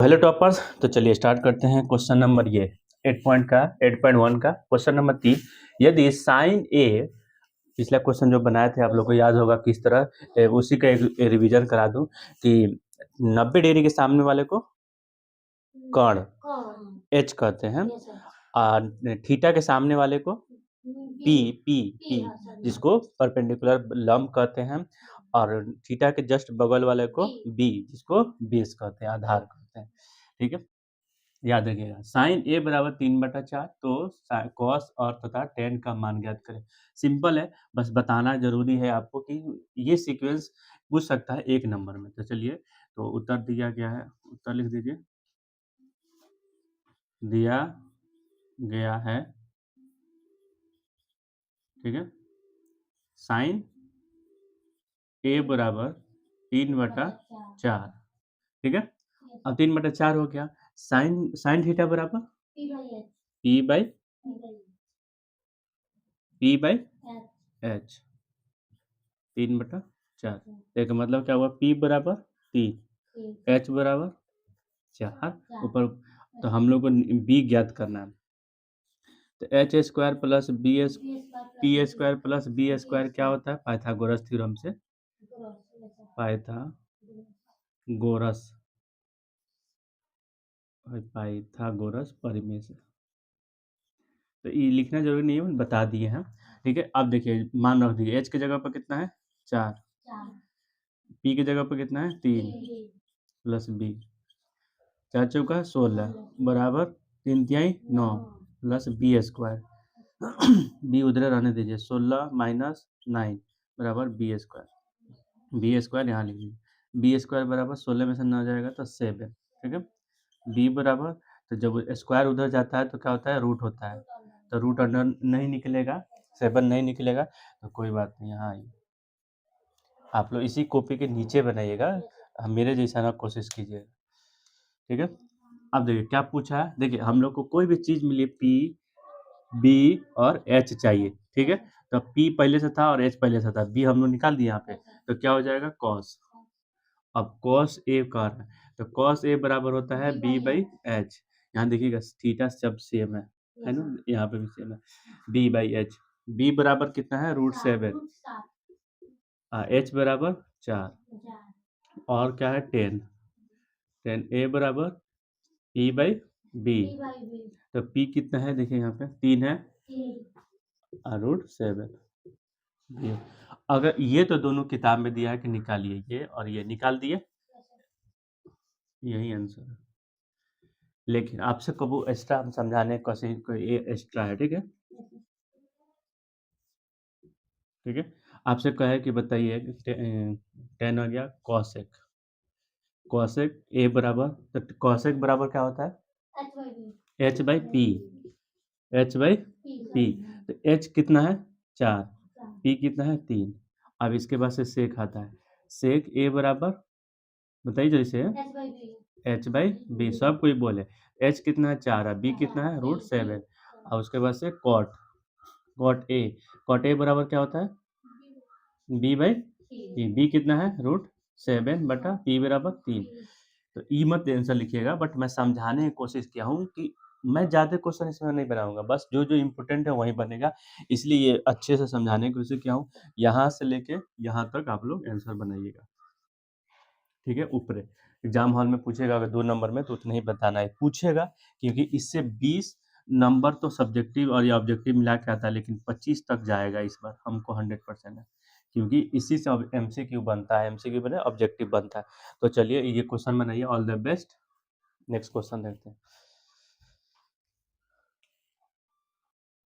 Hello toppers, तो चलिए start करते हैं। क्वेश्चन नंबर ये 8.1 का क्वेश्चन नंबर 3। यदि साइन ए, पिछला क्वेश्चन जो बनाए थे आप लोग को याद होगा किस तरह, उसी का एक रिवीजन करा दूं कि 90 डिग्री के सामने वाले को कर्ण एच कहते हैं और थीटा के सामने वाले को पी पी पी जिसको परपेंडिकुलर लंब कहते हैं, और थीटा के जस्ट बगल वाले को बी जिसको बेस कहते हैं, आधार कहते हैं। ठीक है, याद रखिएगा साइन ए बराबर 3/4, तो कॉस और तथा टेन का मान ज्ञात करें। सिंपल है, बस बताना जरूरी है आपको कि ये सीक्वेंस पूछ सकता है एक नंबर में। तो चलिए, तो उत्तर दिया गया है, उत्तर लिख दीजिए। दिया गया है, ठीक है, साइन ए बराबर 3/4, ठीक है। अब 3/4 हो गया, साइन साइन थीटा बराबर पी बाई एच 3/4। एक मतलब क्या हुआ, पी बराबर 3, एच बराबर 4 ऊपर, तो हम लोग को बी ज्ञात करना है। तो H square plus B S P square plus B square क्या होता है, पाइथागोरस थ्योरम से, पाइथागोरस पाइथागोरस परिमेय से। तो ये लिखना जरूरी नहीं है, बता दिए हैं। ठीक है, अब देखिए मान रख दीजिए, एच की जगह पर कितना है 4, पी की जगह पर कितना है 3 प्लस बी, 4 चौका 16 बराबर 3 × 9 प्लस बी स्क्वायर बी उधर रहने दीजिए, 16 माइनस 9 बराबर बी स्क्वायर यहाँ लिख लीजिए। बी स्क्वायर बराबर 16 में से 9 जाएगा तो 7, ठीक है। बी बराबर, तो जब स्क्वायर उधर जाता है तो क्या होता है, रूट होता है, तो रूट अंडर नहीं निकलेगा, 7 नहीं निकलेगा, तो कोई बात नहीं। यहाँ आइए, आप लोग इसी कॉपी के नीचे बनाइएगा, मेरे जैसा ना कोशिश कीजिएगा, ठीक है। अब देखिए क्या पूछा है, देखिए हम लोग को कोई भी चीज मिली पी बी और एच चाहिए, ठीक है। तो पी पहले से था और एच पहले से था, बी हम लोग निकाल दिए यहाँ पे, तो क्या हो जाएगा कॉस। अब कॉस ए कर रहा है, तो कॉस ए बराबर होता है बी बाई एच। यहाँ देखिएगा थीटा सब सेम है ना, यहाँ पे भी सेम है, बी बाई एच। बी बराबर कितना है, √7, एच बराबर 4, और क्या है 10 ए बराबर पी बाई बी। तो पी कितना है, देखिए यहाँ पे 3 है, √7। अगर ये तो दोनों किताब में दिया है कि निकालिए, ये और ये निकाल दिए, यही आंसर है। लेकिन आपसे कबू एक्स्ट्रा हम समझाने की कोशिश, ये एक्स्ट्रा है, ठीक है, ठीक है। आपसे कहे कि बताइए 10 आ गया कॉसेक, कॉसेक ए बराबर, तो कॉसेक बराबर क्या होता है, H by P, H by P. तो एच कितना है 4, पी कितना है 3। अब इसके बाद से सेक आता है, सेक ए बराबर बताइए जैसे है एच बाई बी, सब कोई बोले, एच कितना है 4 है, बी कितना है √7, और उसके बाद से कॉट, कॉट ए बराबर क्या होता है बी बाई पी, बी कितना है √7/पी बराबर 3। तो ई मत आंसर लिखिएगा, बट मैं समझाने की कोशिश किया हूँ कि मैं ज़्यादा क्वेश्चन इसमें नहीं बनाऊंगा, बस जो जो इम्पोर्टेंट है वही बनेगा, इसलिए ये अच्छे से समझाने की कोशिश किया हूँ। यहाँ से लेके यहाँ तक आप लोग आंसर बनाइएगा, ठीक है। ऊपर एग्जाम हॉल में पूछेगा अगर 2 नंबर में, तो उतना ही बताना है, पूछेगा, क्योंकि इससे 20 नंबर तो सब्जेक्टिव और ये ऑब्जेक्टिव मिला के आता है, लेकिन 25 तक जाएगा इस बार, हमको 100% है, क्योंकि इसी से MCQ बनता है, MCQ बने ऑब्जेक्टिव बनता है। तो चलिए ये क्वेश्चन बनाइए, all the best. Next question देखते हैं।